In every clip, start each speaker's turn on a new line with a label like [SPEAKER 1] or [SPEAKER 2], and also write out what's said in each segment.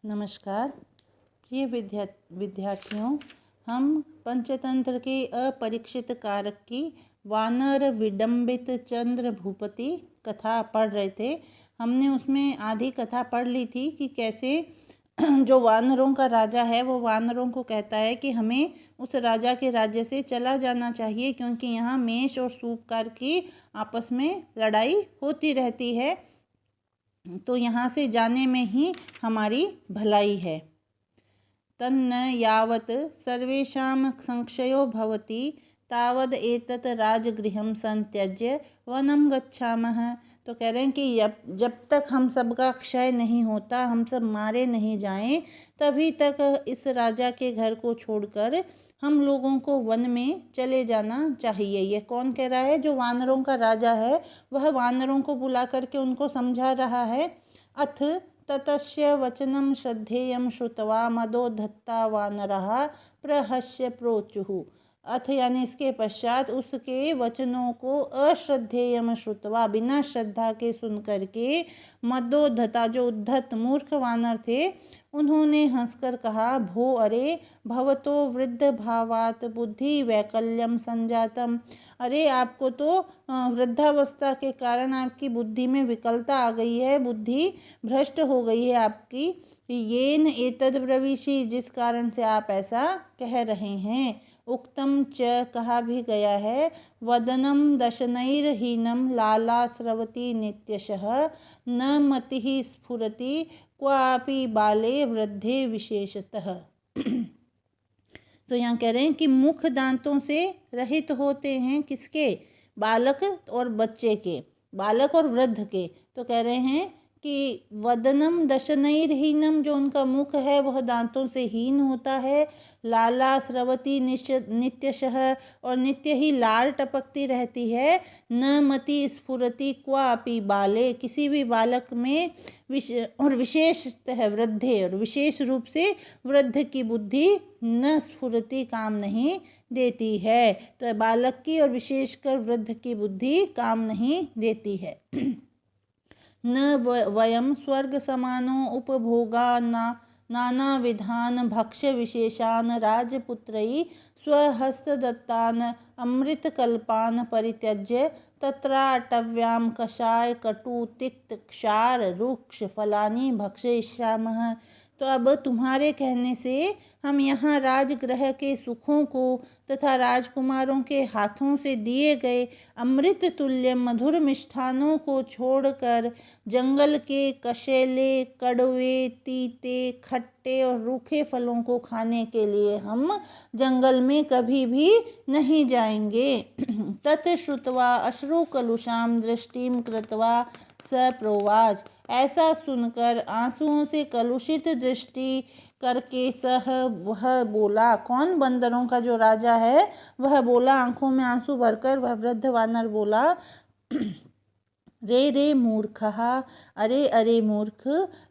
[SPEAKER 1] नमस्कार प्रिय विद्यार्थियों, हम पंचतंत्र के अपरीक्षित कारक की वानर विडंबित चंद्र भूपति कथा पढ़ रहे थे। हमने उसमें आधी कथा पढ़ ली थी कि कैसे जो वानरों का राजा है वो वानरों को कहता है कि हमें उस राजा के राज्य से चला जाना चाहिए, क्योंकि यहाँ मेष और सूपकार की आपस में लड़ाई होती रहती है, तो यहाँ से जाने में ही हमारी भलाई है। तन्न यावत् सर्वेषां संशयो भवति तावद् एतत् राजगृहं संत्यज्य वनं गच्छामः। तो कह रहे हैं कि जब तक हम सबका क्षय नहीं होता, हम सब मारे नहीं जाएं, तभी तक इस राजा के घर को छोड़कर हम लोगों को वन में चले जाना चाहिए। ये कौन कह रहा है? जो वानरों का राजा है, वह वानरों को बुला करके उनको समझा रहा है। अथ ततस्य वचनं श्रद्धेयं श्रुत्वा मदोद्धता वानरः प्रहस्य प्रोचुः। अथ यानी इसके पश्चात उसके वचनों को अश्रद्धेयम श्रुत्वा, बिना श्रद्धा के सुन करके, मदोद्धता जो उद्धत मूर्ख वानर थे, उन्होंने हंसकर कहा, भो अरे भवतो वृद्ध भावात बुद्धि वैकल्यम संजातम। अरे आपको तो वृद्धावस्था के कारण आपकी बुद्धि में विकलता आ गई है, बुद्धि भ्रष्ट हो गई है आपकी। येन एतद ब्रवीषि, जिस कारण से आप ऐसा कह रहे हैं। उक्तम च, कहा भी गया है, वदनम दशनैर्हीनम लाला स्रवती नित्यशः न मतिः स्फुरति क्वापि बाले वृद्धे विशेषतः। तो यहाँ कह रहे हैं कि मुख दांतों से रहित होते हैं किसके? बालक और बच्चे के, बालक और वृद्ध के। तो कह रहे हैं कि वदनम दशनैर्हीनम, जो उनका मुख है वह दांतों से हीन होता है। लाला स्रवती नित्यशः, और नित्य ही लार टपकती रहती है। न मति स्फुरति क्वापि बाले, किसी भी बालक में और विशेषतः वृद्धे, और विशेष रूप से वृद्ध की बुद्धि न स्फुरति, काम नहीं देती है। तो बालक की और विशेषकर वृद्ध की बुद्धि काम नहीं देती है। न वयम स्वर्ग समानो उपभोगा नाना विधान भक्ष्य विशेषान राजपुत्रई स्वहस्तदत्तान अमृतकल्पान परित्यज्य तत्राटव्याम कषाय कटु तिक्त क्षार रुक्ष फलानि भक्षयिष्यामः। तो अब तुम्हारे कहने से हम यहाँ राजगृह के सुखों को तथा राजकुमारों के हाथों से दिए गए अमृत तुल्य मधुर मिष्ठानों को छोड़कर जंगल के कशेले, कड़वे, तीते, खट्टे और रूखे फलों को खाने के लिए हम जंगल में कभी भी नहीं जाएंगे। तत् श्रुत्वा अश्रुकलुषां दृष्टिं कृत्वा स प्रोवाच। ऐसा सुनकर आंसुओं से कलुषित दृष्टि करके वह बोला। कौन? बंदरों का जो राजा है वह बोला, आंखों में आंसू भरकर वह वृद्ध वानर बोला, रे रे मूर्खः, अरे अरे मूर्ख,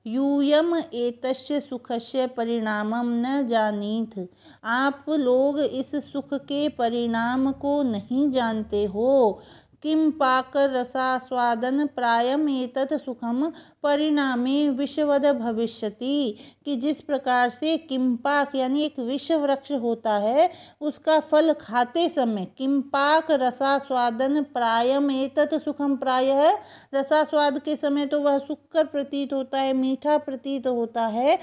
[SPEAKER 1] यूयम एतस्य सुखस्य परिणामं न जानीथ। आप लोग इस सुख के परिणाम को नहीं जानते हो। किम पाकर रसास्वादन प्रायम एतत् सुखम परिणामे विषवद भविष्यति, कि जिस प्रकार से किम्पाक यानी एक विष वृक्ष होता है, उसका फल खाते समय किम्पाक रसास्वादन प्रायम एतत् सुखम, प्रायः रसास्वाद के समय तो वह सुखकर प्रतीत होता है, मीठा प्रतीत होता है।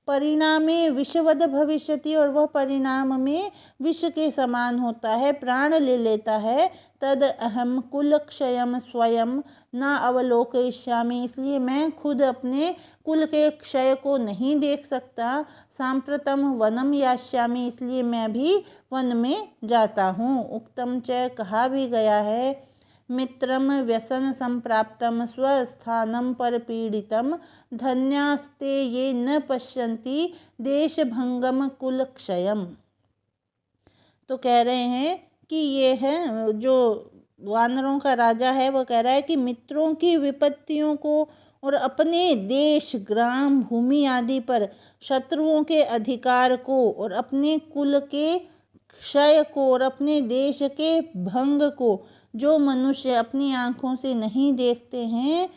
[SPEAKER 1] परिणामे विषवद भविष्यति, और वह परिणाम में विष के समान होता है, प्राण ले लेता है। तद अहम कुल क्षयम स्वयं न अवलोकयिष्यामि, इसलिए मैं खुद अपने कुल के क्षय को नहीं देख सकता। सांप्रतम वनम यास्यामि, इसलिए मैं भी वन में जाता हूँ। उक्तम च, कहा भी गया है, मित्रम व्यसन संप्राप्तम स्वस्थानम परपीडितम धन्यास्ते ये न पश्यन्ति देशभंगम कुल क्षयम। तो कह रहे हैं कि ये है जो वानरों का राजा है, वो कह रहा है कि मित्रों की विपत्तियों को और अपने देश, ग्राम, भूमि आदि पर शत्रुओं के अधिकार को और अपने कुल के क्षय को और अपने देश के भंग को जो मनुष्य अपनी आँखों से नहीं देखते हैं,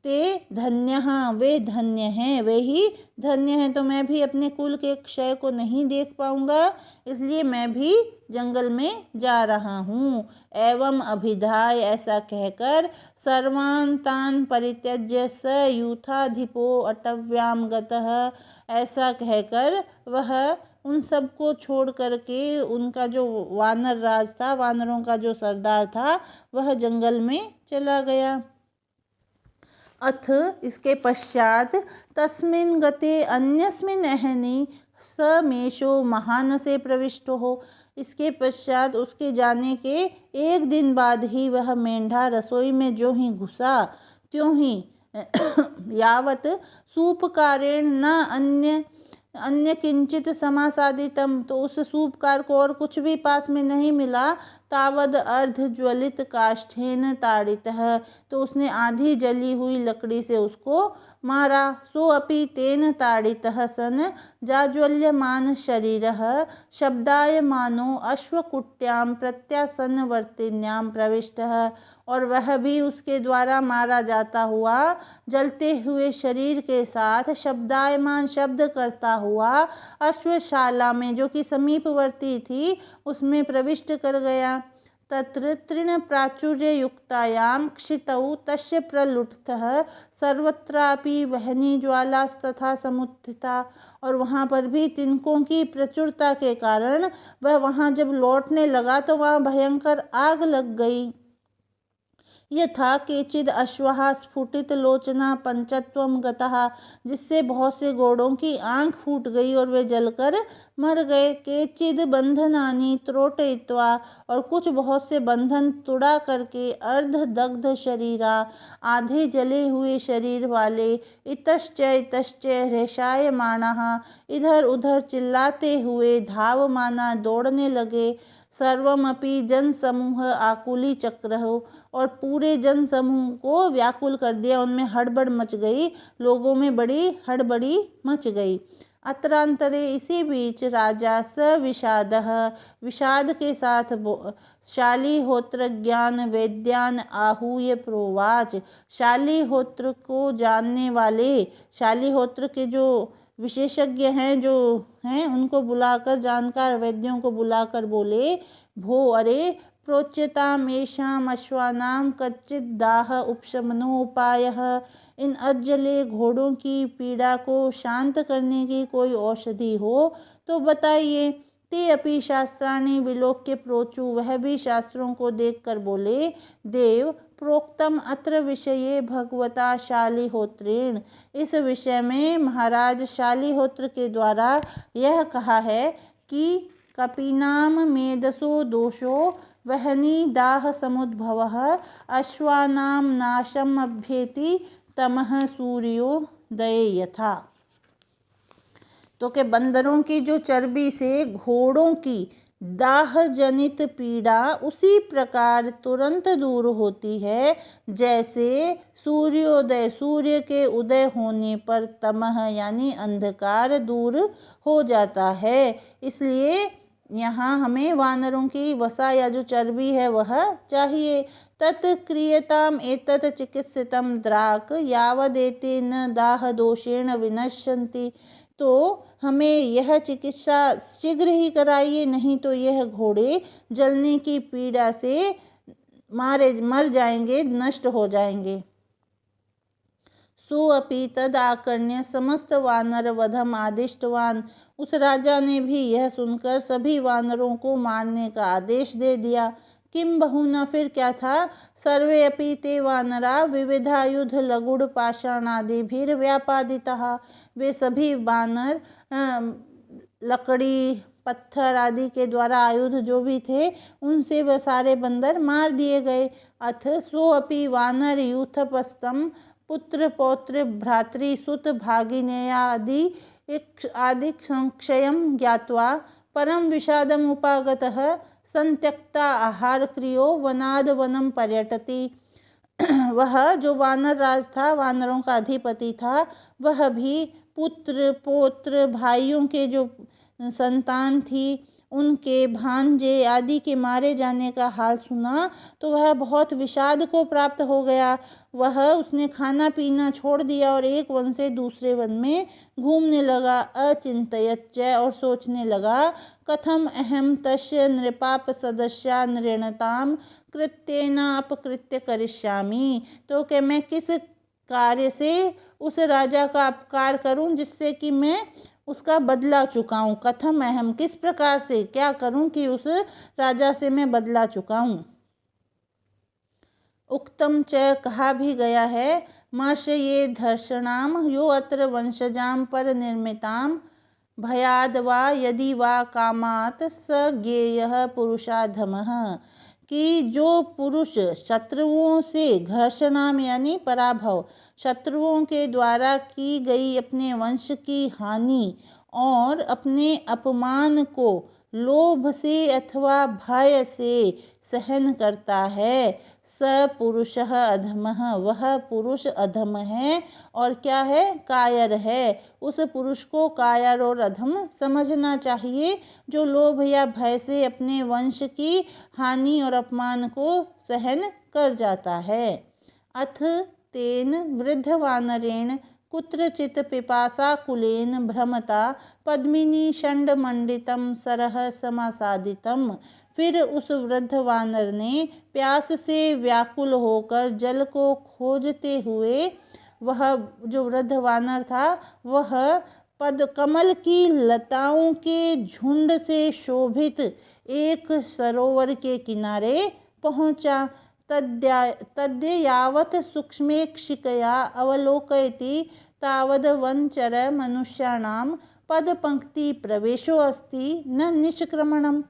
[SPEAKER 1] ते धन्यः, वे धन्य हैं, वे ही धन्य हैं। तो मैं भी अपने कुल के क्षय को नहीं देख पाऊंगा, इसलिए मैं भी जंगल में जा रहा हूँ। एवं अभिधाय, ऐसा कहकर सर्वान् तान् परित्यज्य स यूथाधिपो अटव्याम गतः, ऐसा कहकर वह उन सबको छोड़ करके, उनका जो वानर राज था, वानरों का जो सरदार था, वह जंगल में चला गया। अथ, इसके पश्चात तस्मिन् गते अन्यस्मिन् अहनि स मेषो महानसे प्रविष्टो हो, इसके पश्चात उसके जाने के एक दिन बाद ही वह मेंढा रसोई में जो ही घुसा त्यों ही यावत सूपकारेण न अन्य किंचित समासादितम, तो उस सूपकार को और कुछ भी पास में नहीं मिला। तावद अर्ध ज्वलित काष्ठेन ताड़ितः, तो उसने आधी जली हुई लकड़ी से उसको मारा। सो अपि तेन ताड़ितः सन जाज्वल्यमान शरीरः शब्दायमानो अश्वकुट्यां प्रत्यासन्नवर्तिन्यां प्रविष्टः, और वह भी उसके द्वारा मारा जाता हुआ जलते हुए शरीर के साथ शब्दायमान, शब्द करता हुआ अश्वशाला में, जो कि समीपवर्ती थी, उसमें प्रविष्ट कर गया। तत्र तृण प्राचुर्य युक्तायां क्षितौ तस्य प्रलुठतः सर्वत्रापि वहनी ज्वालास्तथा समुत्थिता, और वहाँ पर भी तिनकों की प्रचुरता के कारण वह वहाँ जब लौटने लगा तो वहाँ भयंकर आग लग गई। यथा केचिद अश्वः स्फुटित लोचना पंचत्वम गतः, जिससे बहुत से घोड़ों की आंख फूट गई और वे जलकर मर गए। केचिद बंधनानि त्रोटयित्वा, और कुछ बहुत से बंधन तुड़ा करके अर्ध दग्ध शरीरा, आधे जले हुए शरीर वाले, इतश्च इतश्च हृषायमाणः, इधर उधर चिल्लाते हुए धावमाना, दौड़ने लगे। सर्वमपि जन समूह आकुली चक्रः, और पूरे जन समूह को व्याकुल कर दिया, उनमें हड़बड़ मच गई, लोगों में बड़ी हड़बड़ी मच गई। अत्रांतरे, इसी बीच राजा स विषादः, विषाद के साथ शालिहोत्र ज्ञान वेद्यान आहूय प्रोवाच, शालिहोत्र को जानने वाले, शालिहोत्र के जो विशेषज्ञ हैं, जो हैं, उनको बुलाकर, जानकार वैद्यों को बुलाकर बोले, भो अरे प्रोच्यताम येषाम अश्वानाम कच्चित दाह उपशमनोपायः, इन अजले घोड़ों की पीड़ा को शांत करने की कोई औषधि हो तो बताइए। ते अपि शास्त्राणि विलोक्य प्रोचु, वह भी शास्त्रों को देखकर बोले, देव प्रोक्तम अत्र विषये भगवता शालिहोत्रेण, इस विषय में महाराज शालिहोत्र के द्वारा यह कहा है कि कपीनाम मेदसो दोषो वहनी दाह समुद्भवः अश्वानाम नाशम अभ्येति तमः सूर्योदये यथा, तो के बंदरों की जो चर्बी से घोड़ों की दाह जनित पीड़ा उसी प्रकार तुरंत दूर होती है जैसे सूर्योदय, सूर्य के उदय होने पर तमह यानी अंधकार दूर हो जाता है। इसलिए यहाँ हमें वानरों की वसा या जो चर्बी है वह चाहिए। तत्क्रियताम एतत् चिकित्सितम द्राक यावदेते न दाह दोषेण विनश्यन्ति, तो हमें यह चिकित्सा शीघ्र ही कराइए, नहीं तो यह घोड़े जलने की पीड़ा से मर जाएंगे, नष्ट हो जाएंगे। सो अपि तद आकर्ण्य समस्त वानर वधम आदिष्टवान, उस राजा ने भी यह सुनकर सभी वानरों को मारने का आदेश दे दिया। किम बहुना, फिर क्या था, सर्वे अपि ते वानरा विविधायुध लघुड़ पाषाणादि भीर व्यापादितः, वे सभी वानर लकड़ी पत्थर आदि के द्वारा आयुध जो भी थे उनसे वह सारे बंदर मार दिए गए। अथ सो अपि वानर यूथपस्तम पुत्र पौत्र भ्रातृ सुत भागिनेयादि आदि संक्षयम ज्ञात्वा परम विषादम उपागतः संत्यक्ता आहार क्रियो वनाद वनम पर्यटति, वह जो वानर राज था, वानरों का अधिपति था, वह भी पुत्र पौत्र भाइयों के जो संतान थी उनके भांजे आदि के मारे जाने का हाल सुना तो वह बहुत विषाद को प्राप्त हो गया। उसने खाना पीना छोड़ दिया और एक वन से दूसरे वन में घूमने लगा। अचिंतयच्च, और सोचने लगा, कथम अहम तस्य नृपाप सदस्या नृणताम कृत्येना अपकृत्य करिष्यामि। तो कि मैं किस कार्य से उस राजा का अपकार करूं जिससे कि मैं उसका बदला चुकाऊं। कथम अहम, किस प्रकार से, क्या करूं कि उस राजा से मैं बदला चुकाऊं। उक्तम च, कहा भी गया है, मर्शये धर्षणाम यो अत्र वंशजाम पर निर्मिताम भयाद वा यदि वा कामात स ज्ञेयः पुरुषाधमः। कि जो पुरुष शत्रुओं से घर्षणाम यानी पराभव, शत्रुओं के द्वारा की गई अपने वंश की हानि और अपने अपमान को लोभ से अथवा भय से सहन करता है, स पुरुषः अधमः, वह पुरुष अधम है। और क्या है, कायर है। उस पुरुष को कायर और अधम समझना चाहिए जो लोभ या भय से अपने वंश की हानि और अपमान को सहन कर जाता है। अथ तेन वृद्धवानरेण कुत्रचित पिपासाकुलेन भ्रमता पद्मिनी षण्डमण्डितं सरः समासादितम्। फिर उस वृद्ध वानर ने प्यास से व्याकुल होकर जल को खोजते हुए, वह जो वृद्ध वानर था वह पद कमल की लताओं के झुंड से शोभित एक सरोवर के किनारे पहुंचा। तद्य यावत् सूक्ष्मेक्षिकया अवलोकयति तावद् वनचर मनुष्याणां पदपंक्ति प्रवेशो अस्ति न निष्क्रमणम्।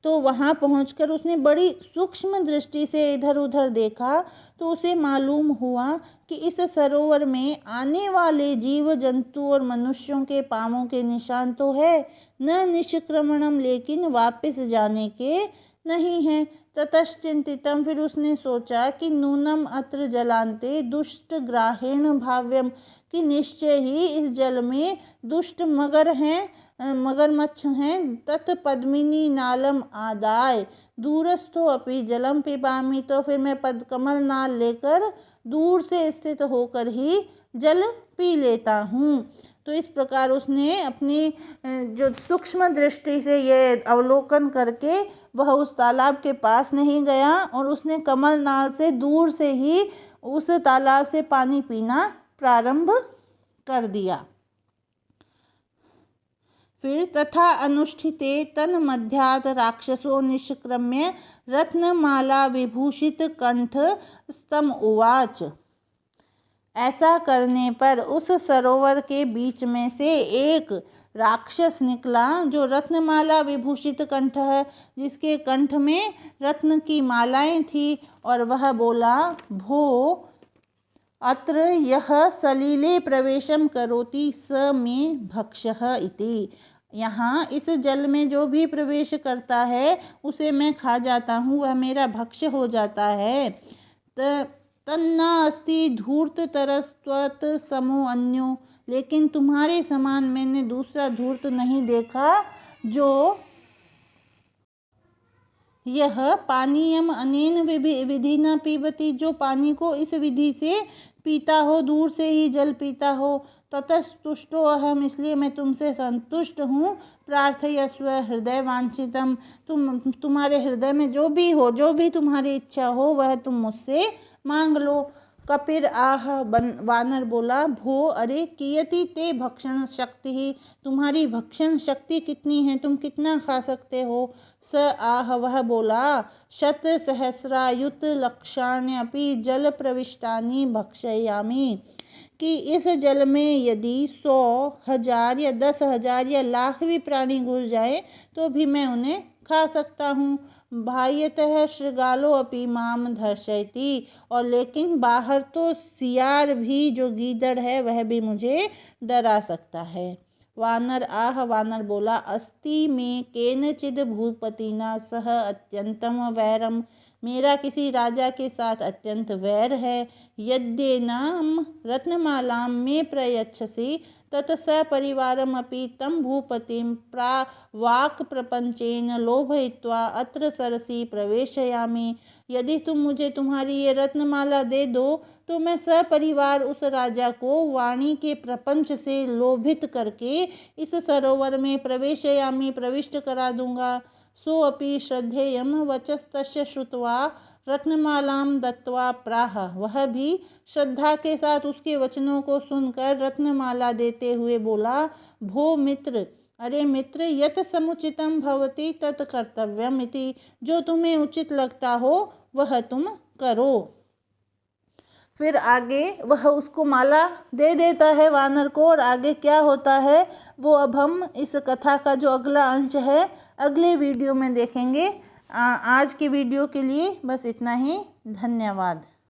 [SPEAKER 1] तो वहाँ पहुंचकर उसने बड़ी सूक्ष्म दृष्टि से इधर उधर देखा तो उसे मालूम हुआ कि इस सरोवर में आने वाले जीव जंतु और मनुष्यों के पांवों के निशान तो है, न निष्क्रमणम, लेकिन वापस जाने के नहीं है। ततश्चिंतितम, फिर उसने सोचा कि नूनम अत्र जलांते दुष्ट ग्राहेण भाव्यम, कि निश्चय ही इस जल में दुष्ट मगरमच्छ हैं। तत् पद्मिनी नालम आदाय दूरस्थो अपि जलम पिबामी, तो फिर मैं पदकमल नाल लेकर दूर से स्थित होकर ही जल पी लेता हूँ। तो इस प्रकार उसने अपनी जो सूक्ष्म दृष्टि से ये अवलोकन करके वह उस तालाब के पास नहीं गया और उसने कमल नाल से दूर से ही उस तालाब से पानी पीना प्रारंभ कर दिया। फिर तथा अनुष्ठिते तन मध्यात राक्षसो निष्क्रम्य रत्नमाला विभूषित कंठ स्तम उवाच। ऐसा करने पर उस सरोवर के बीच में से एक राक्षस निकला जो रत्नमाला विभूषित कंठ है, जिसके कंठ में रत्न की मालाएं थी, और वह बोला, भो अत्र यह सलीले प्रवेशम करोति स मे भक्षः इति। यहाँ इस जल में जो भी प्रवेश करता है उसे मैं खा जाता हूँ, वह मेरा भक्ष्य हो जाता है। तन्ना अस्ति धूर्त तरस्त्वत समो अन्यो, लेकिन तुम्हारे समान मैंने दूसरा धूर्त नहीं देखा जो यह पानीयम अनेन विधि न पीबती, जो पानी को इस विधि से पीता हो, दूर से ही जल पीता हो। ततस्तुष्टो अहम, इसलिए मैं तुमसे संतुष्ट हूँ। प्रार्थयस्व हृदय वांछितम, तुम्हारे हृदय में जो भी हो, जो भी तुम्हारी इच्छा हो वह तुम मुझसे मांग लो। कपिर आह, वानर बोला, भो अरे कियति ते भक्षण शक्ति ही, तुम्हारी भक्षण शक्ति कितनी है, तुम कितना खा सकते हो। स आह, वह बोला, शत सहस्रायुत लक्षाण्यपि जल प्रविष्टानि भक्षयामि, कि इस जल में यदि 100, 1000 या 10,000 या लाख भी प्राणी घुस जाए तो भी मैं उन्हें खा सकता हूँ। बाह्यतः शृगालो अपि माम धर्षयति, और लेकिन बाहर तो सियार भी, जो गीदड़ है, वह भी मुझे डरा सकता है। वानर आह, वानर बोला, अस्ति में केनचिद भूपतिना सह अत्यंतम वैरम मेरा किसी राजा के साथ अत्यंत वैर है। यद्येनाम रत्नमालां मे प्रयच्छसि तत् सपरिवारमपि तं भूपतिं प्रावाक् प्रपंचेन लोभयित्वा अत्र सरसि प्रवेशयामि। यदि तुम मुझे तुम्हारी ये रत्नमाला दे दो तो मैं सपरिवार उस राजा को वाणी के प्रपंच से लोभित करके इस सरोवर में प्रवेशयामि प्रविष्ट करा दूंगा। सोऽपि श्रद्धेयं वचस्तस्य श्रुत्वा रत्नमालां दत्त्वा प्राह। वह भी श्रद्धा के साथ उसके वचनों को सुनकर रत्नमाला देते हुए बोला, भो मित्र, अरे मित्र, यत् समुचितं भवति तत् कर्तव्यम् इति। जो तुम्हें उचित लगता हो वह तुम करो। फिर आगे वह उसको माला दे देता है वानर को, और आगे क्या होता है वो अब हम इस कथा का जो अगला अंश है अगले वीडियो में देखेंगे। आज के वीडियो के लिए बस इतना ही। धन्यवाद।